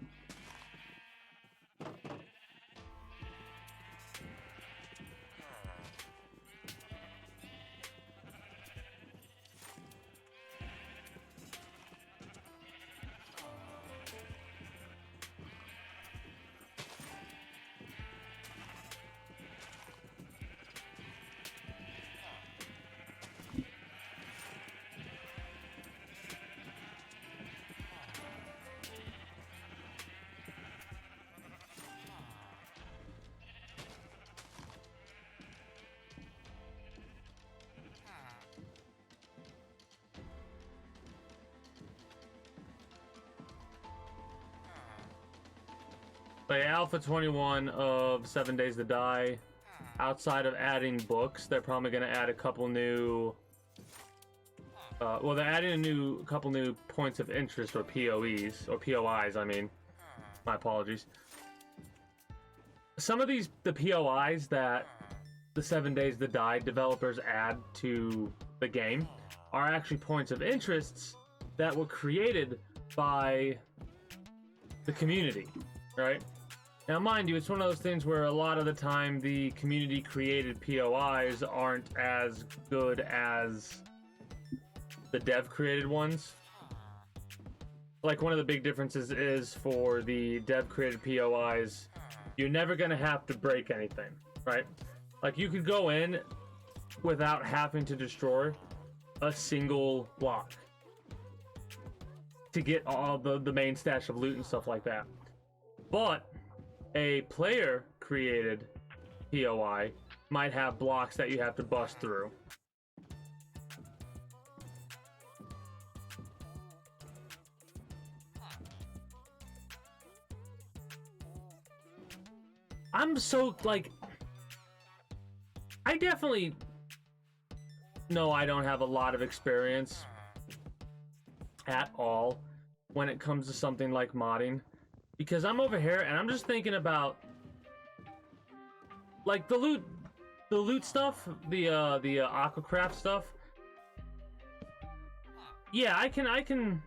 Like Alpha 21 of 7 Days to Die, outside of adding books, they're probably going to add a couple new... well, they're adding a couple new points of interest, or POEs, or POIs, I mean. My apologies. Some of the POIs that the 7 Days to Die developers add to the game are actually points of interests that were created by the community, right? Now, mind you, it's one of those things where a lot of the time the community created POIs aren't as good as the dev created ones. Like, one of the big differences is for the dev created POIs, you're never going to have to break anything, right? Like, you could go in without having to destroy a single block to get all the main stash of loot and stuff like that. But a player created POI might have blocks that you have to bust through. I'm so, like, I definitely know I don't have a lot of experience at all when it comes to something like modding, because I'm over here and I'm just thinking about, like, the loot stuff, the Aquacraft stuff. Yeah, I can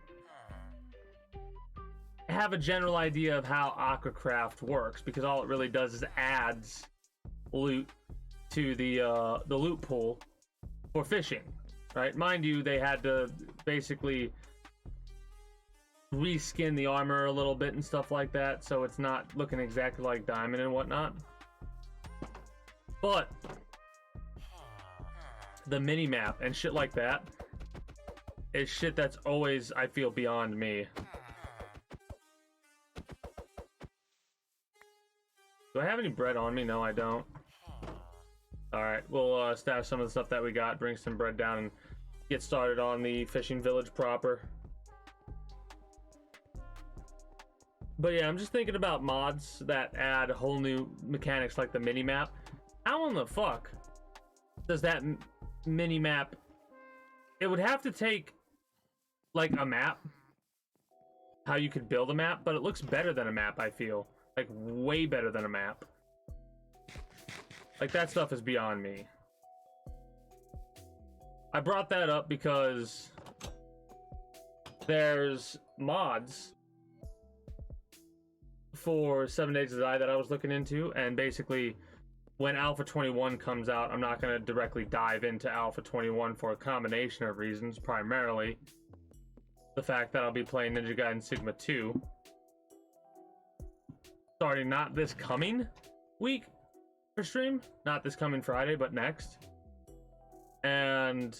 have a general idea of how Aquacraft works, because all it really does is adds loot to the loot pool for fishing, right? Mind you, they had to basically reskin the armor a little bit and stuff like that, so it's not looking exactly like diamond and whatnot. But the mini map and shit like that is shit that's always, I feel, beyond me. Do I have any bread on me? No, I don't. Alright, we'll stash some of the stuff that we got, bring some bread down, and get started on the fishing village proper. But yeah, I'm just thinking about mods that add whole new mechanics like the mini-map. How in the fuck does that mini-map... It would have to take, like, a map. How you could build a map, but it looks better than a map, I feel. Like, way better than a map. Like, that stuff is beyond me. I brought that up because there's mods for 7 Days to Die that I was looking into, and basically when Alpha 21 comes out, I'm not going to directly dive into Alpha 21 for a combination of reasons, primarily the fact that I'll be playing Ninja Gaiden Sigma 2 starting not this coming week for stream, not this coming Friday, but next. And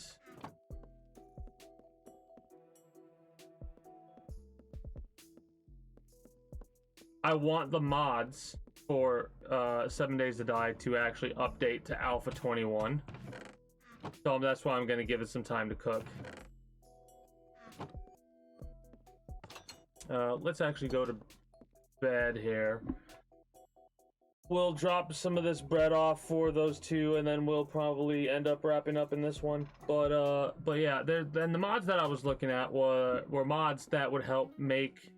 I want the mods for 7 Days to Die to actually update to Alpha 21. So that's why I'm going to give it some time to cook. Let's actually go to bed here. We'll drop some of this bread off for those two, and then we'll probably end up wrapping up in this one. But yeah, then the mods that I was looking at were mods that would help make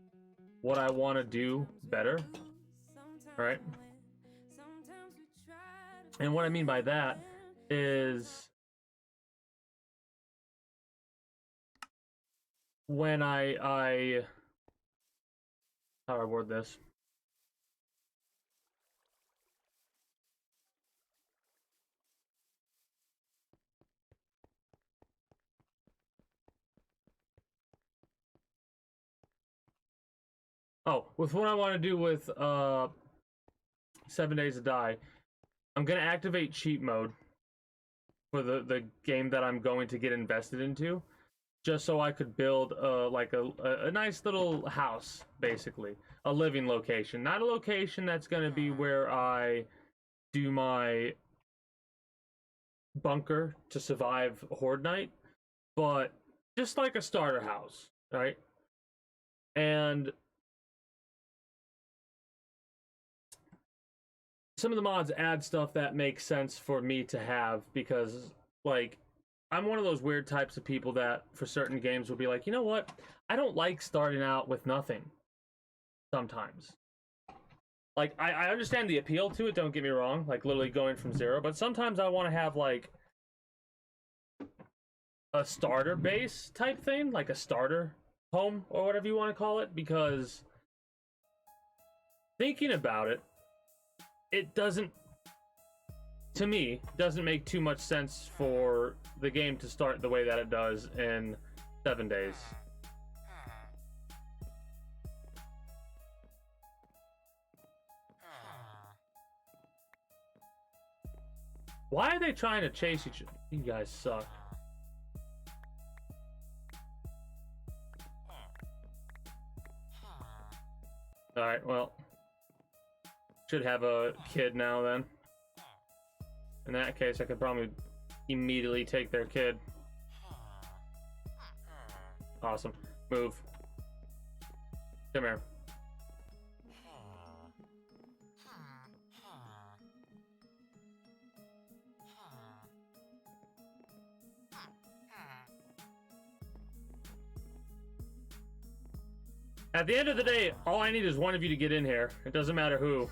what I want to do better, right? And what I mean by that is when how do I word this? Oh, with what I want to do with 7 Days to Die, I'm going to activate cheat mode for the game that I'm going to get invested into, just so I could build like a nice little house, basically. A living location. Not a location that's going to be where I do my bunker to survive Horde Night, but just like a starter house, right? And some of the mods add stuff that makes sense for me to have, because like I'm one of those weird types of people that for certain games will be like, you know what, I don't like starting out with nothing sometimes. Like I understand the appeal to it, don't get me wrong, like literally going from zero, but sometimes I want to have like a starter base type thing, like a starter home or whatever you want to call it, because thinking about it, it doesn't, to me, doesn't make too much sense for the game to start the way that it does in 7 days. Why are they trying to chase each other? You guys suck. Alright, well. Should have a kid now then. In that case, I could probably immediately take their kid. Awesome. Move. Come here. At the end of the day, all I need is one of you to get in here. It doesn't matter who.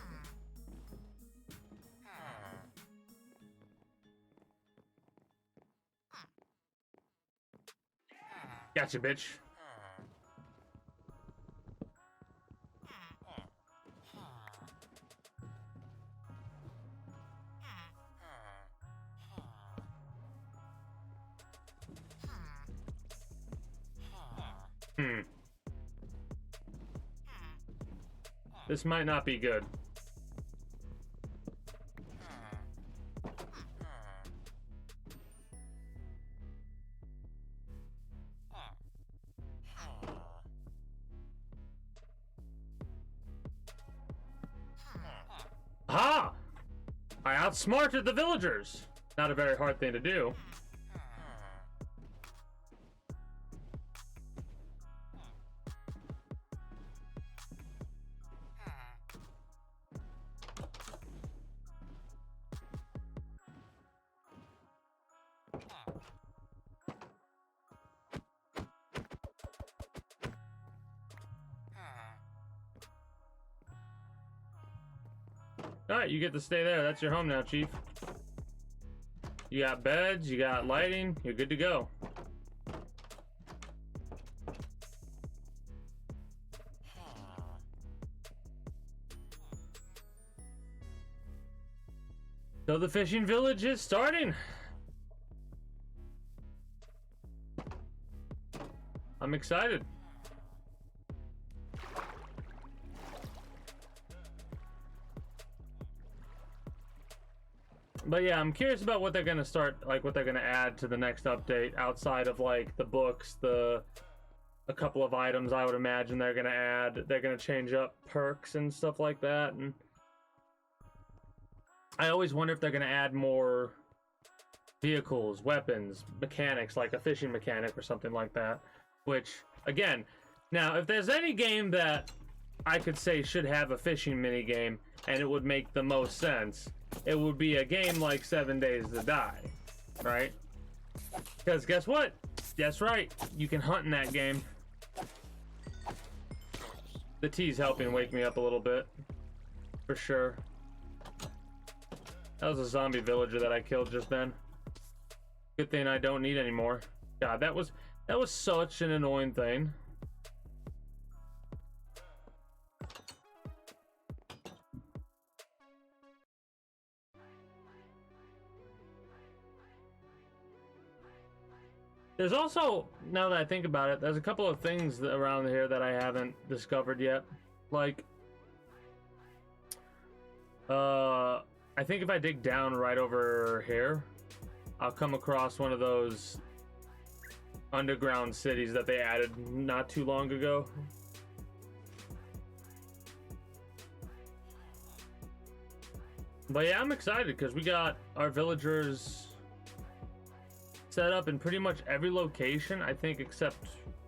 Gotcha, bitch. This might not be good. Aha! I outsmarted the villagers. Not a very hard thing to do. Alright, you get to stay there. That's your home now, Chief. You got beds, you got lighting, you're good to go. So the fishing village is starting. I'm excited. But yeah, I'm curious about what they're gonna start, like what they're gonna add to the next update outside of like the books, a couple of items I would imagine they're gonna add. They're gonna change up perks and stuff like that. And I always wonder if they're gonna add more vehicles, weapons, mechanics, like a fishing mechanic or something like that. Which, again, now if there's any game that I could say should have a fishing mini game and it would make the most sense, it would be a game like 7 Days to Die, right? Because guess what? That's right, you can hunt in that game. The tea's helping wake me up a little bit, for sure. That was a zombie villager that I killed just then. Good thing I don't need anymore. God, that was such an annoying thing. There's also, now that I think about it, there's a couple of things around here that I haven't discovered yet. Like, I think if I dig down right over here, I'll come across one of those underground cities that they added not too long ago. But yeah, I'm excited because we got our villagers set up in pretty much every location, I think, except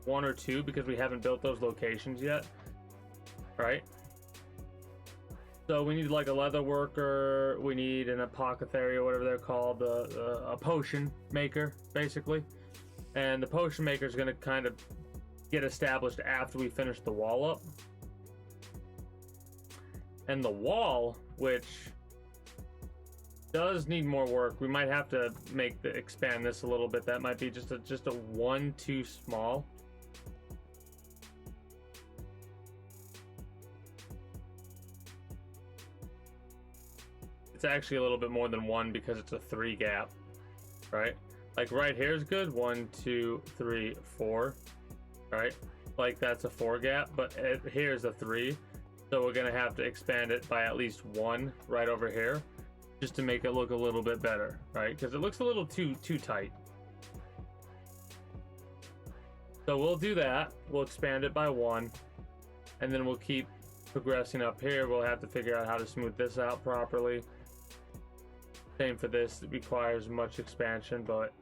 one or two because we haven't built those locations yet, right? So we need like a leather worker, we need an apothecary or whatever they're called, a potion maker, basically. And the potion maker is going to kind of get established after we finish the wall up. And the wall, which does need more work, we might have to expand this a little bit. That might be just a one too small. It's actually a little bit more than one because it's a 3 gap, right? Like right here is good. 1, 2, 3, 4, right? Like that's a 4 gap, but here's a 3. So we're gonna have to expand it by at least 1 right over here, just to make it look a little bit better, right? Because it looks a little too tight. So we'll do that. We'll expand it by 1, and then we'll keep progressing up here. We'll have to figure out how to smooth this out properly. Same for this. It requires much expansion, but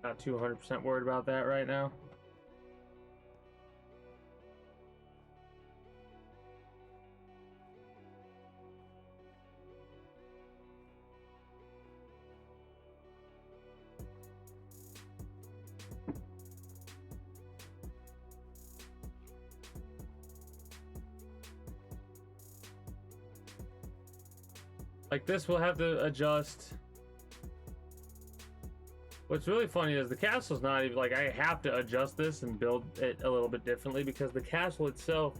not 200% worried about that right now. Like this, we'll have to adjust. What's really funny is the castle's not even like, I have to adjust this and build it a little bit differently because the castle itself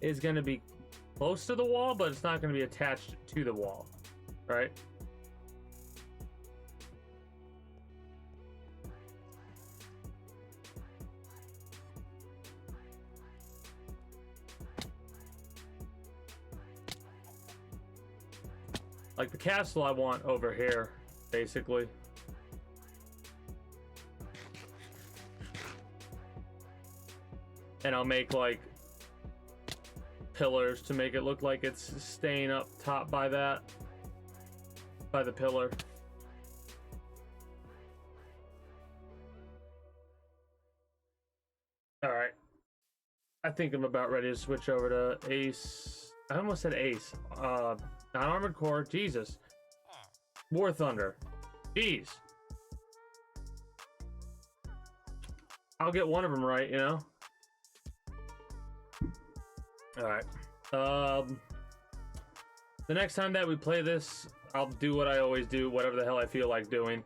is going to be close to the wall, but it's not going to be attached to the wall, right? Like the castle I want over here, basically. And I'll make like pillars to make it look like it's staying up top by that, by the pillar. All right. I think I'm about ready to switch over to Ace. I almost said Ace. Non-armored core. Jesus. War Thunder. Jeez. I'll get one of them right, you know? Alright. The next time that we play this, I'll do what I always do, whatever the hell I feel like doing.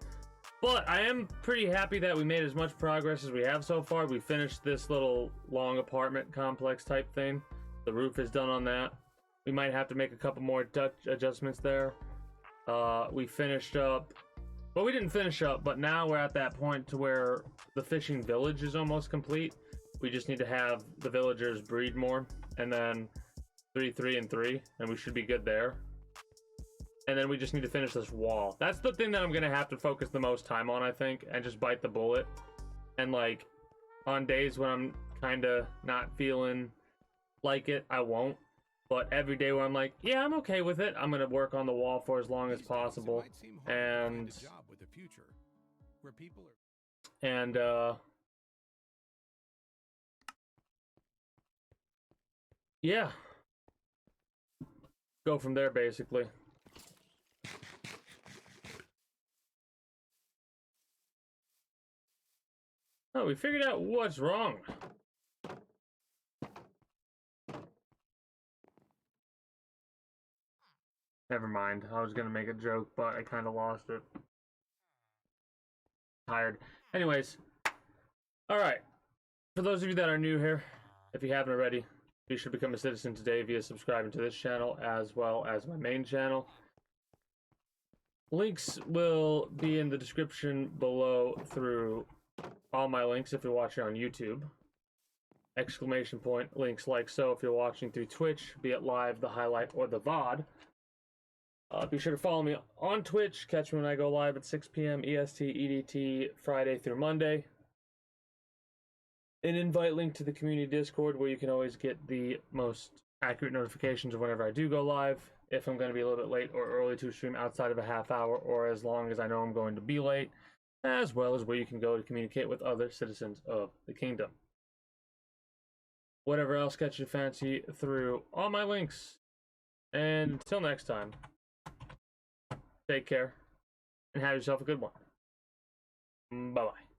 But I am pretty happy that we made as much progress as we have so far. We finished this little long apartment complex type thing. The roof is done on that. We might have to make a couple more adjustments there. We finished up, well, we didn't finish up, but now we're at that point to where the fishing village is almost complete. We just need to have the villagers breed more, and then 3, 3, and 3, and we should be good there. And then we just need to finish this wall. That's the thing that I'm gonna have to focus the most time on, I think, and just bite the bullet. And like, on days when I'm kinda not feeling like it, I won't. But every day where I'm like, yeah, I'm okay with it, I'm gonna work on the wall for as long as possible. And yeah, go from there basically. Oh, we figured out what's wrong. Never mind. I was gonna make a joke, but I kind of lost it. Tired. Anyways, all right. For those of you that are new here, if you haven't already, you should become a citizen today via subscribing to this channel as well as my main channel. Links will be in the description below through all my links if you're watching on YouTube. Exclamation point, links like so if you're watching through Twitch, be it live, the highlight, or the VOD. Be sure to follow me on Twitch. Catch me when I go live at 6 p.m. EST, EDT, Friday through Monday. An invite link to the community Discord where you can always get the most accurate notifications of whenever I do go live. If I'm going to be a little bit late or early to stream outside of a half hour, or as long as I know I'm going to be late, as well as where you can go to communicate with other citizens of the kingdom. Whatever else catches your fancy through all my links And until next time, take care and have yourself a good one. Bye bye.